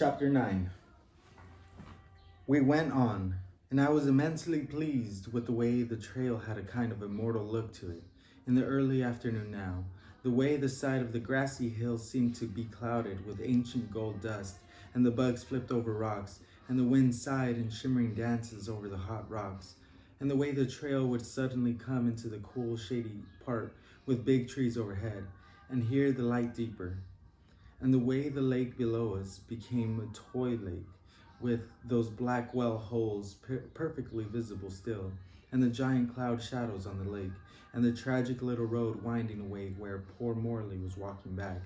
Chapter 9. We went on, and I was immensely pleased with the way the trail had a kind of immortal look to it. In the early afternoon now, the way the side of the grassy hill seemed to be clouded with ancient gold dust, and the bugs flipped over rocks, and the wind sighed in shimmering dances over the hot rocks, and the way the trail would suddenly come into the cool, shady part with big trees overhead, and here the light deeper, and the way the lake below us became a toy lake with those black well holes perfectly visible still, and the giant cloud shadows on the lake, and the tragic little road winding away where poor Morley was walking back.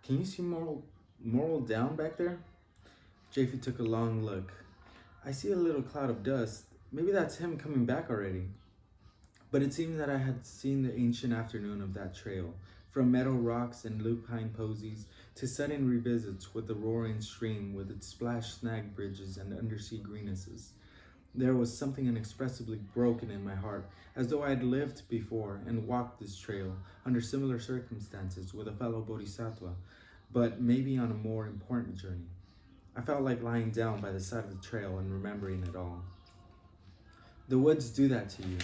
Can you see Moral down back there? Jaffe took a long look. I see a little cloud of dust. Maybe that's him coming back already. But it seemed that I had seen the ancient afternoon of that trail, from meadow rocks and lupine posies to sudden revisits with the roaring stream with its splashed snag bridges and undersea greennesses. There was something inexpressibly broken in my heart, as though I had lived before and walked this trail under similar circumstances with a fellow bodhisattva, but maybe on a more important journey. I felt like lying down by the side of the trail and remembering it all. The woods do that to you.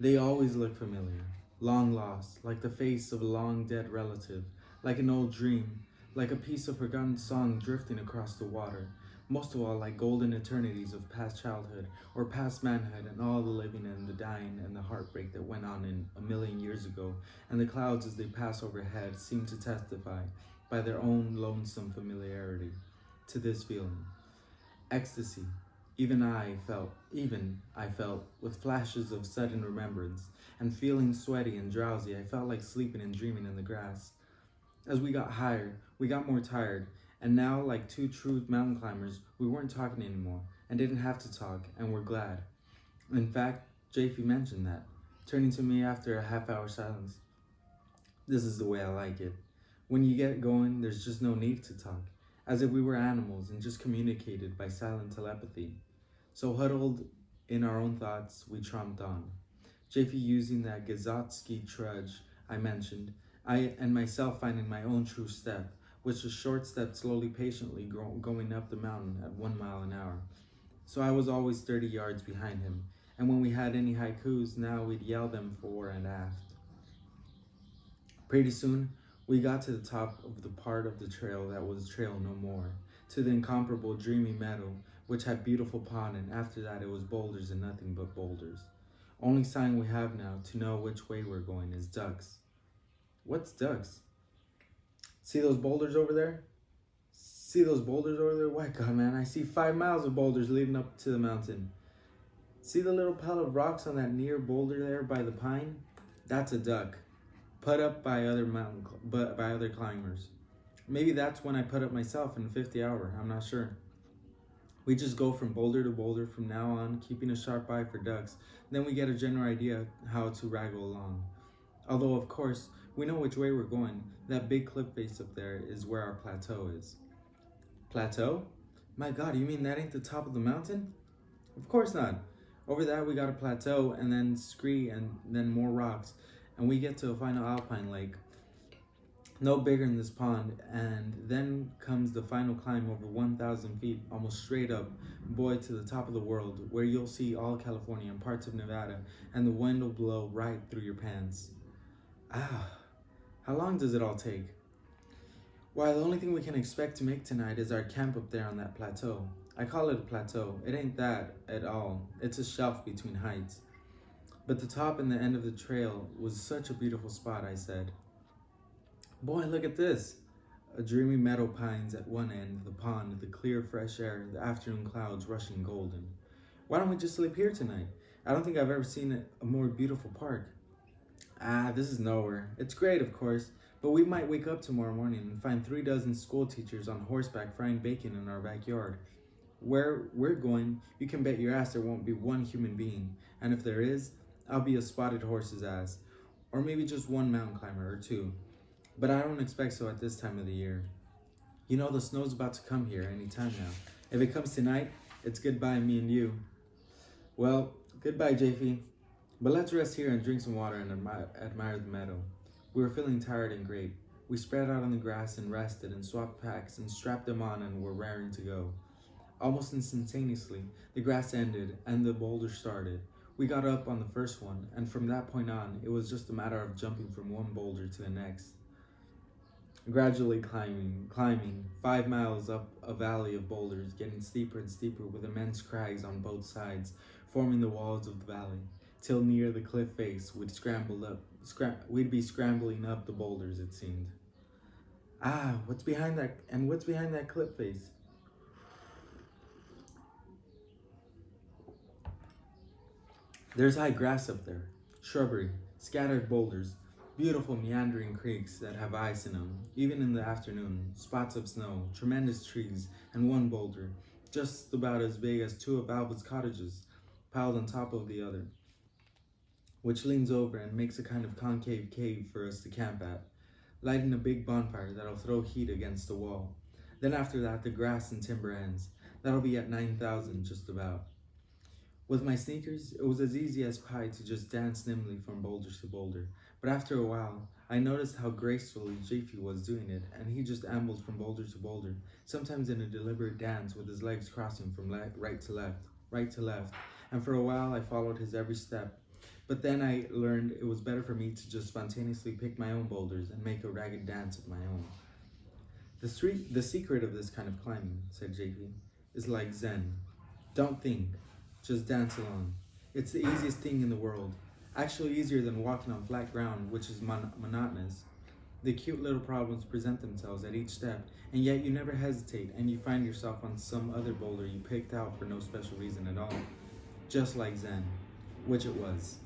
They always look familiar, long lost, like the face of a long dead relative, like an old dream, like a piece of forgotten song drifting across the water, most of all like golden eternities of past childhood or past manhood and all the living and the dying and the heartbreak that went on in a million years ago, and the clouds as they pass overhead seem to testify, by their own lonesome familiarity, to this feeling. Ecstasy. Even I felt, with flashes of sudden remembrance, and feeling sweaty and drowsy, I felt like sleeping and dreaming in the grass. As we got higher, we got more tired, and now, like two true mountain climbers, we weren't talking anymore, and didn't have to talk, and were glad. In fact, Jaffe mentioned that, turning to me after a half-hour silence. This is the way I like it. When you get going, there's just no need to talk, as if we were animals and just communicated by silent telepathy. So huddled in our own thoughts, we tromped on. Jaffe using that Gazotsky trudge I mentioned, I and myself finding my own true step, which was short step slowly patiently going up the mountain at 1 mile an hour. So I was always 30 yards behind him, and when we had any haikus, now we'd yell them fore and aft. Pretty soon, we got to the top of the part of the trail that was trail no more, to the incomparable dreamy meadow, which had beautiful pond, and after that it was boulders and nothing but boulders. Only sign we have now to know which way we're going is ducks. What's ducks? See those boulders over there? Why, God, man, I see 5 miles of boulders leading up to the mountain. See the little pile of rocks on that near boulder there by the pine? That's a duck, put up by other climbers. Maybe that's when I put up myself in the 50 hour, I'm not sure. We just go from boulder to boulder from now on, keeping a sharp eye for ducks. Then we get a general idea how to wraggle along. Although, of course, we know which way we're going. That big cliff face up there is where our plateau is. Plateau? My God, you mean that ain't the top of the mountain? Of course not. Over that we got a plateau, and then scree, and then more rocks. And we get to a final alpine lake, no bigger than this pond, and then comes the final climb over 1,000 feet, almost straight up, boy, to the top of the world, where you'll see all California and parts of Nevada, and the wind will blow right through your pants. How long does it all take? Why, the only thing we can expect to make tonight is our camp up there on that plateau. I call it a plateau. It ain't that at all. It's a shelf between heights. But the top and the end of the trail was such a beautiful spot, I said. Boy, look at this. A dreamy meadow pines at one end, the pond, the clear fresh air, the afternoon clouds rushing golden. Why don't we just sleep here tonight? I don't think I've ever seen a more beautiful park. This is nowhere. It's great, of course, but we might wake up tomorrow morning and find 3 dozen school teachers on horseback frying bacon in our backyard. Where we're going, you can bet your ass there won't be one human being, and if there is, I'll be a spotted horse's ass, or maybe just one mountain climber or two. But I don't expect so at this time of the year. You know, the snow's about to come here any time now. If it comes tonight, it's goodbye me and you. Well, goodbye, Jaffe. But let's rest here and drink some water and admire the meadow. We were feeling tired and great. We spread out on the grass and rested and swapped packs and strapped them on and were raring to go. Almost instantaneously, the grass ended and the boulder started. We got up on the first one, and from that point on, it was just a matter of jumping from one boulder to the next. Gradually climbing, 5 miles up a valley of boulders, getting steeper and steeper with immense crags on both sides, forming the walls of the valley, till near the cliff face we'd be scrambling up the boulders, it seemed. Ah, what's behind that? And what's behind that cliff face? There's high grass up there, shrubbery, scattered boulders, beautiful meandering creeks that have ice in them, even in the afternoon, spots of snow, tremendous trees, and one boulder, just about as big as two of Alva's cottages, piled on top of the other, which leans over and makes a kind of concave cave for us to camp at, lighting a big bonfire that'll throw heat against the wall. Then after that, the grass and timber ends. That'll be at 9,000 just about. With my sneakers, it was as easy as pie to just dance nimbly from boulder to boulder, but after a while, I noticed how gracefully Jiffy was doing it, and he just ambled from boulder to boulder, sometimes in a deliberate dance with his legs crossing from right to left, and for a while I followed his every step. But then I learned it was better for me to just spontaneously pick my own boulders and make a ragged dance of my own. The secret of this kind of climbing, said JP, is like Zen. Don't think, just dance along. It's the easiest thing in the world. Actually easier than walking on flat ground, which is monotonous. The cute little problems present themselves at each step, and yet you never hesitate and you find yourself on some other boulder you picked out for no special reason at all. Just like Zen, which it was.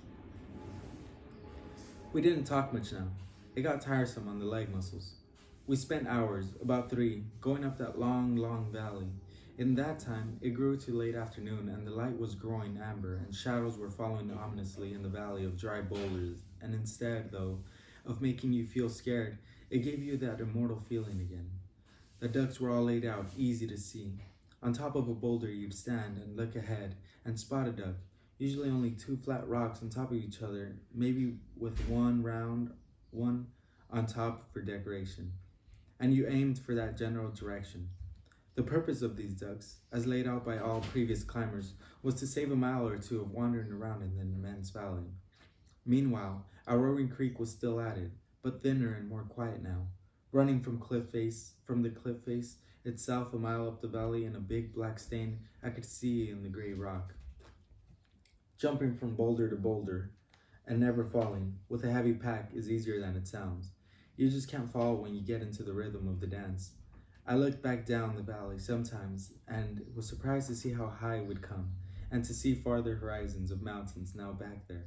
We didn't talk much now. It got tiresome on the leg muscles. We spent hours, about 3, going up that long valley. In that time, it grew to late afternoon and the light was growing amber and shadows were falling ominously in the valley of dry boulders, and instead, though, of making you feel scared, it gave you that immortal feeling again. The ducks were all laid out, easy to see. On top of a boulder you'd stand and look ahead and spot a duck, usually only 2 flat rocks on top of each other, maybe with one round one on top for decoration. And you aimed for that general direction. The purpose of these ducks, as laid out by all previous climbers, was to save a mile or two of wandering around in the immense valley. Meanwhile, our roaring creek was still at it, but thinner and more quiet now, running from the cliff face itself a mile up the valley in a big black stain I could see in the gray rock. Jumping from boulder to boulder and never falling with a heavy pack is easier than it sounds. You just can't fall when you get into the rhythm of the dance. I looked back down the valley sometimes and was surprised to see how high we'd come and to see farther horizons of mountains now back there.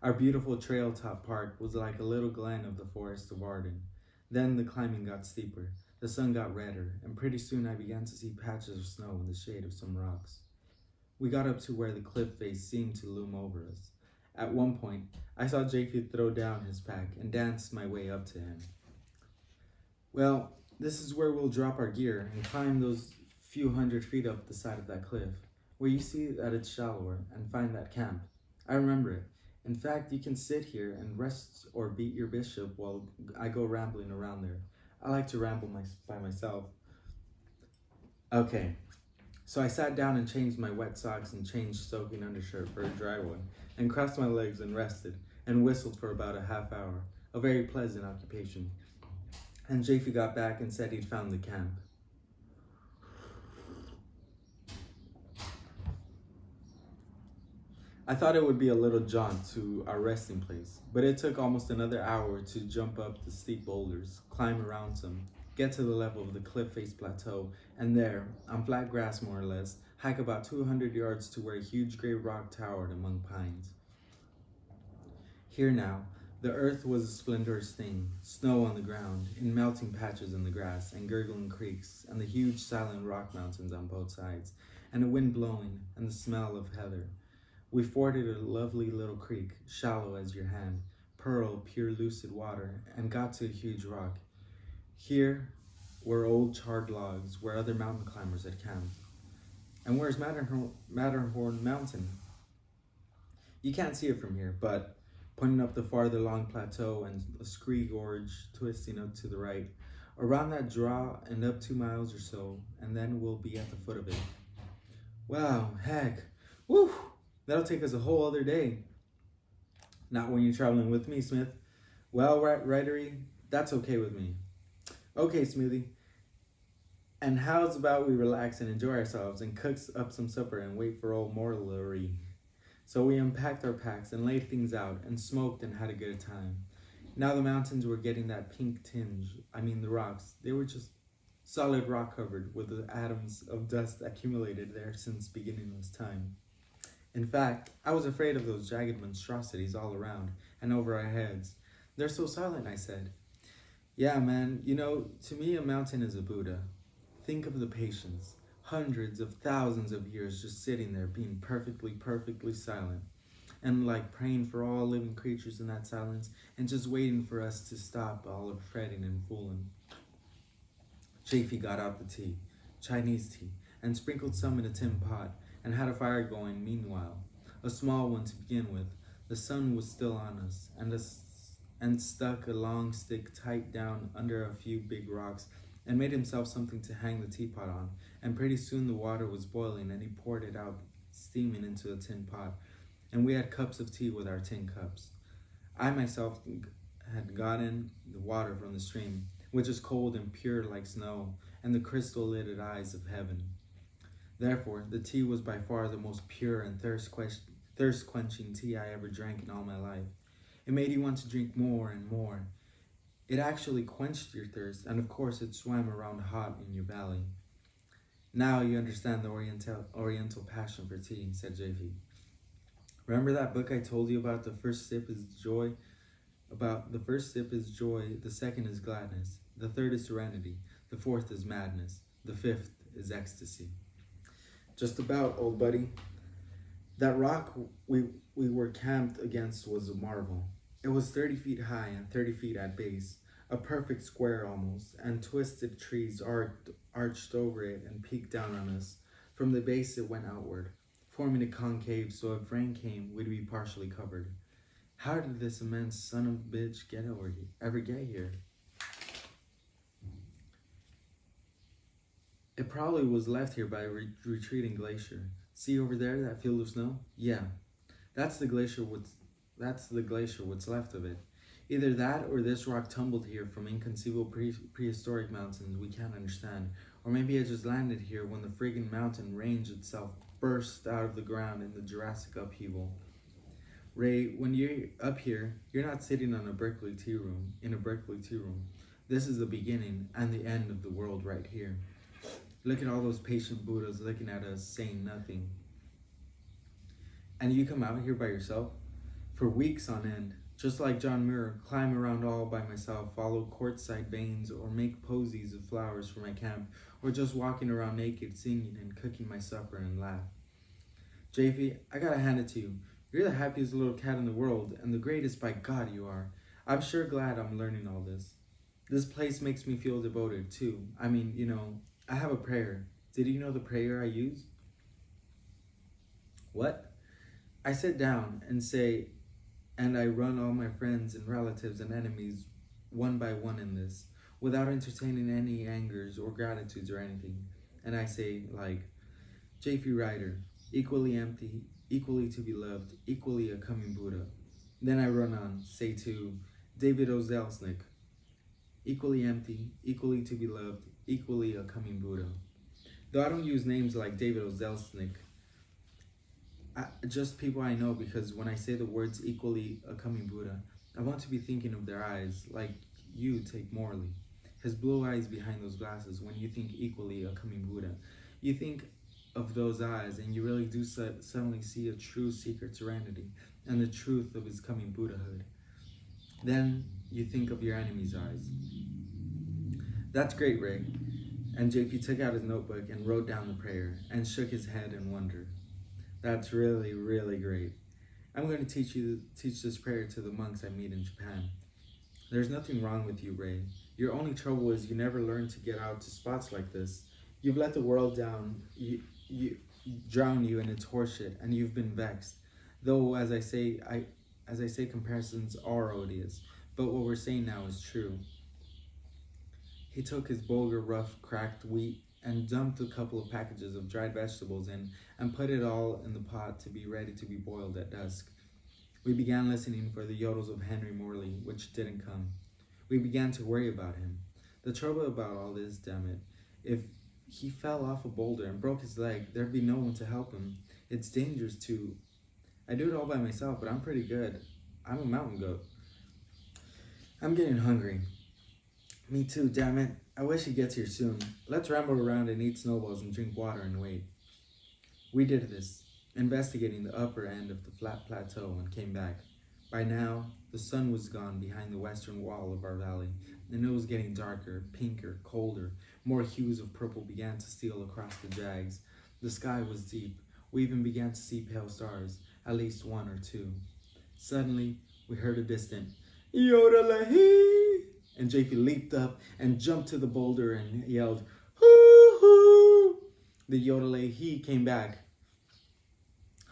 Our beautiful trail top park was like a little glen of the forest of Arden. Then the climbing got steeper, the sun got redder, and pretty soon I began to see patches of snow in the shade of some rocks. We got up to where the cliff face seemed to loom over us. At one point, I saw Jacob throw down his pack and dance my way up to him. Well, this is where we'll drop our gear and climb those few hundred feet up the side of that cliff, where you see that it's shallower, and find that camp. I remember it. In fact, you can sit here and rest or beat your bishop while I go rambling around there. I like to ramble by myself. Okay, so I sat down and changed my wet socks and changed soaking undershirt for a dry one, and crossed my legs and rested, and whistled for about a half hour, a very pleasant occupation. And Japhie got back and said he'd found the camp. I thought it would be a little jaunt to our resting place, but it took almost another hour to jump up the steep boulders, climb around some, get to the level of the cliff face plateau, and there, on flat grass more or less, hike about 200 yards to where a huge gray rock towered among pines. Here now, the earth was a splendourous thing, snow on the ground, in melting patches in the grass, and gurgling creeks, and the huge silent rock mountains on both sides, and a wind blowing, and the smell of heather. We forded a lovely little creek, shallow as your hand, pearl, pure lucid water, and got to a huge rock. Here were old charred logs where other mountain climbers had camped. And where's Matterhorn Mountain? You can't see it from here, but pointing up the farther long plateau and a scree gorge twisting up to the right. Around that draw and up 2 miles or so, and then we'll be at the foot of it. Wow, heck. Woo! That'll take us a whole other day. Not when you're traveling with me, Smith. Well, Writery, that's okay with me. Okay, Smoothie. And how's about we relax and enjoy ourselves and cook up some supper and wait for old Morlery? So we unpacked our packs and laid things out and smoked and had a good time. Now the mountains were getting that pink tinge. I mean the rocks. They were just solid rock covered with the atoms of dust accumulated there since beginningless time. In fact, I was afraid of those jagged monstrosities all around and over our heads. They're so silent, I said. Yeah, man, to me a mountain is a Buddha. Think of the patience. Hundreds of thousands of years just sitting there being perfectly silent. And like praying for all living creatures in that silence and just waiting for us to stop all of fretting and fooling. Chafee got out the tea, Chinese tea, and sprinkled some in a tin pot and had a fire going meanwhile, a small one to begin with. The sun was still on us and stuck a long stick tight down under a few big rocks and made himself something to hang the teapot on, and pretty soon the water was boiling and he poured it out steaming into a tin pot, and we had cups of tea with our tin cups. I myself had gotten the water from the stream, which is cold and pure like snow, and the crystal-lidded eyes of heaven. Therefore, the tea was by far the most pure and thirst-quenching tea I ever drank in all my life. It made you want to drink more and more. It actually quenched your thirst, and of course it swam around hot in your belly. Now you understand the oriental passion for tea, said JV. Remember that book I told you about? The first sip is joy. The second is gladness, the third is serenity, the fourth is madness, the fifth is ecstasy. Just about, old buddy. That rock we were camped against was a marvel. It was 30 feet high and 30 feet at base, a perfect square almost, and twisted trees arched over it and peeked down on us. From the base it went outward, forming a concave so if rain came, we'd be partially covered. How did this immense son of a bitch ever get here? It probably was left here by a retreating glacier. See over there, that field of snow? Yeah, that's the glacier. What's left of it. Either that or this rock tumbled here from inconceivable prehistoric mountains we can't understand, or maybe it just landed here when the friggin' mountain range itself burst out of the ground in the Jurassic upheaval. Ray, when you're up here, you're not sitting in a Berkeley tea room. This is the beginning and the end of the world right here. Look at all those patient Buddhas looking at us, saying nothing. And you come out here by yourself? For weeks on end, just like John Muir, climb around all by myself, follow quartzite veins, or make posies of flowers for my camp, or just walking around naked, singing and cooking my supper and laugh. JV, I gotta hand it to you. You're the happiest little cat in the world, and the greatest by God you are. I'm sure glad I'm learning all this. This place makes me feel devoted, too. I mean, I have a prayer. Did you know the prayer I use? What? I sit down and say, and I run all my friends and relatives and enemies one by one in this, without entertaining any angers or gratitudes or anything. And I say, like, J.P. Ryder, equally empty, equally to be loved, equally a coming Buddha. Then I run on, say to David O. Zelznick, equally empty, equally to be loved, equally a coming Buddha. Though I don't use names like David O. Zelznick, just people I know, because when I say the words equally a coming Buddha, I want to be thinking of their eyes, like you take Morley. His blue eyes behind those glasses. When you think equally a coming Buddha, you think of those eyes and you really do suddenly see a true secret serenity and the truth of his coming Buddhahood. Then you think of your enemy's eyes. That's great, Ray. And JP took out his notebook and wrote down the prayer and shook his head in wonder. That's really, really great. I'm going to teach this prayer to the monks I meet in Japan. There's nothing wrong with you, Ray. Your only trouble is you never learned to get out to spots like this. You've let the world down, you drown you in its horseshit, and you've been vexed. Though, as I say, As I say, comparisons are odious, but what we're saying now is true. He took his bulgur rough cracked wheat and dumped a couple of packages of dried vegetables in and put it all in the pot to be ready to be boiled at dusk. We began listening for the yodels of Henry Morley, which didn't come. We began to worry about him. The trouble about all this, damn it, if he fell off a boulder and broke his leg, there'd be no one to help him. It's dangerous too. I do it all by myself, but I'm pretty good. I'm a mountain goat. I'm getting hungry. Me too, damn it. I wish he gets here soon. Let's ramble around and eat snowballs and drink water and wait. We did this, investigating the upper end of the flat plateau, and came back. By now, the sun was gone behind the western wall of our valley, and it was getting darker, pinker, colder. More hues of purple began to steal across the jags. The sky was deep. We even began to see pale stars, at least one or two. Suddenly, we heard a distant "Yodel-a-hee!" and Japhy leaped up and jumped to the boulder and yelled, "Hoo hoo!" The Yodel-a-hee came back.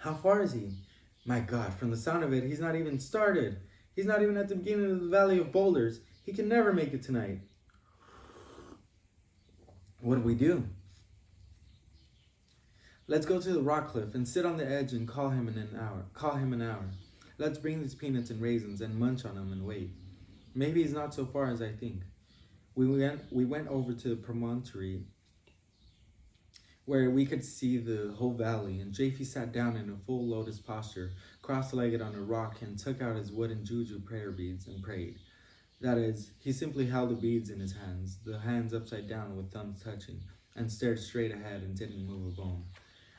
How far is he? My God, from the sound of it, he's not even started. He's not even at the beginning of the Valley of Boulders. He can never make it tonight. What do we do? Let's go to the rock cliff and sit on the edge and call him in an hour. Let's bring these peanuts and raisins and munch on them and wait. Maybe he's not so far as I think. We went over to the promontory where we could see the whole valley, and Japhy sat down in a full lotus posture, cross-legged on a rock, and took out his wooden juju prayer beads and prayed. That is, he simply held the beads in his hands, the hands upside down with thumbs touching, and stared straight ahead and didn't move a bone.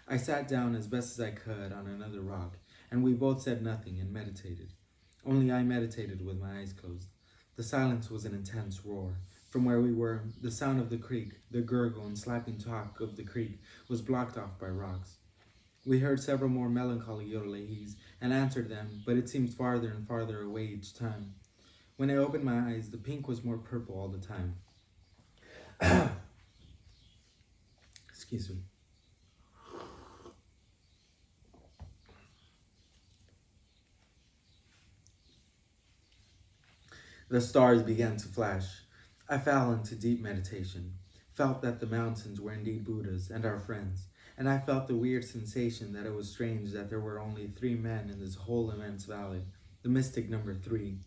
I sat down as best as I could on another rock, and we both said nothing and meditated. Only I meditated with my eyes closed. The silence was an intense roar. From where we were, the sound of the creek, the gurgle and slapping talk of the creek, was blocked off by rocks. We heard several more melancholy yodel-a-hees and answered them, but it seemed farther and farther away each time. When I opened my eyes, the pink was more purple all the time. Excuse me. The stars began to flash. I fell into deep meditation, felt that the mountains were indeed Buddhas and our friends, and I felt the weird sensation that it was strange that there were only 3 men in this whole immense valley. The mystic number 3,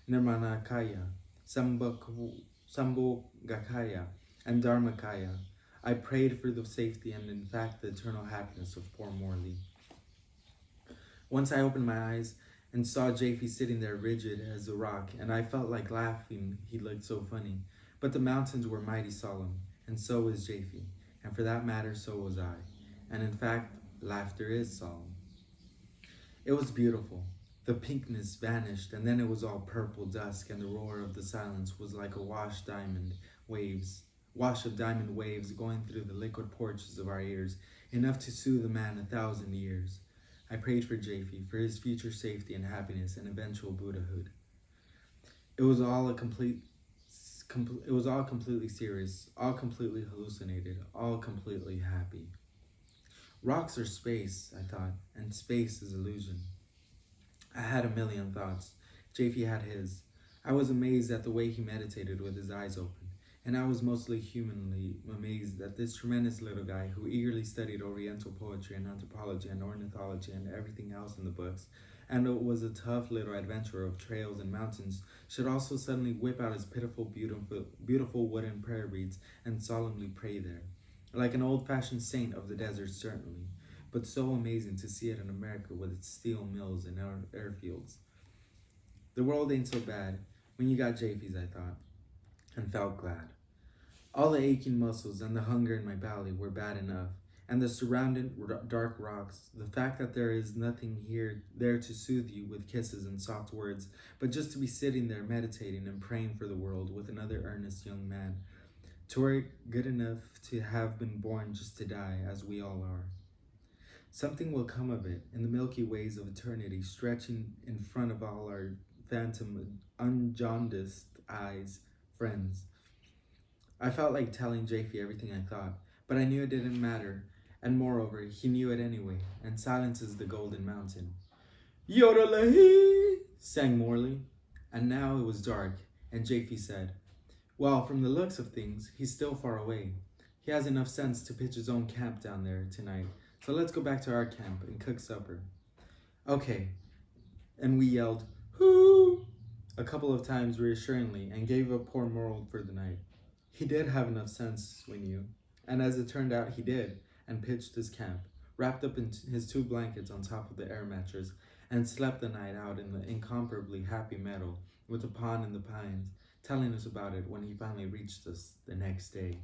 Nirmanakaya, Sambhogakaya, and Dharmakaya. I prayed for the safety and in fact the eternal happiness of poor Morley. Once I opened my eyes and saw Japhy sitting there rigid as a rock, and I felt like laughing, he looked so funny. But the mountains were mighty solemn, and so was Japhy, and for that matter, so was I. And in fact, laughter is solemn. It was beautiful. The pinkness vanished, and then it was all purple dusk, and the roar of the silence was like a wash of diamond waves going through the liquid porches of our ears, enough to soothe a man 1,000 years. I prayed for Japhy, for his future safety and happiness and eventual Buddhahood. It was all completely serious, all completely hallucinated, all completely happy. Rocks are space, I thought, and space is illusion. I had a million thoughts. Japhy had his. I was amazed at the way he meditated with his eyes open, and I was mostly humanly amazed at this tremendous little guy who eagerly studied Oriental poetry and anthropology and ornithology and everything else in the books, and was a tough little adventurer of trails and mountains, should also suddenly whip out his pitiful, beautiful wooden prayer beads and solemnly pray there. Like an old-fashioned saint of the desert, certainly, but so amazing to see it in America with its steel mills and airfields. The world ain't so bad when you got Japhy's, I thought, and felt glad. All the aching muscles and the hunger in my belly were bad enough, and the surrounding dark rocks, the fact that there is nothing there to soothe you with kisses and soft words, but just to be sitting there meditating and praying for the world with another earnest young man, toward good enough to have been born just to die, as we all are. Something will come of it in the milky ways of eternity, stretching in front of all our phantom, unjaundiced eyes, friends. I felt like telling Japhy everything I thought, but I knew it didn't matter, and moreover, he knew it anyway, and silence is the golden mountain. Yodelahi, sang Morley. And now it was dark, and Japhie said, well, from the looks of things, he's still far away. He has enough sense to pitch his own camp down there tonight, so let's go back to our camp and cook supper. Okay. And we yelled, hoo, a couple of times reassuringly and gave up poor Morl for the night. He did have enough sense, we knew, and as it turned out, he did, and pitched his camp, wrapped up in his 2 blankets on top of the air mattress, and slept the night out in the incomparably happy meadow with the pond and the pines, telling us about it when he finally reached us the next day.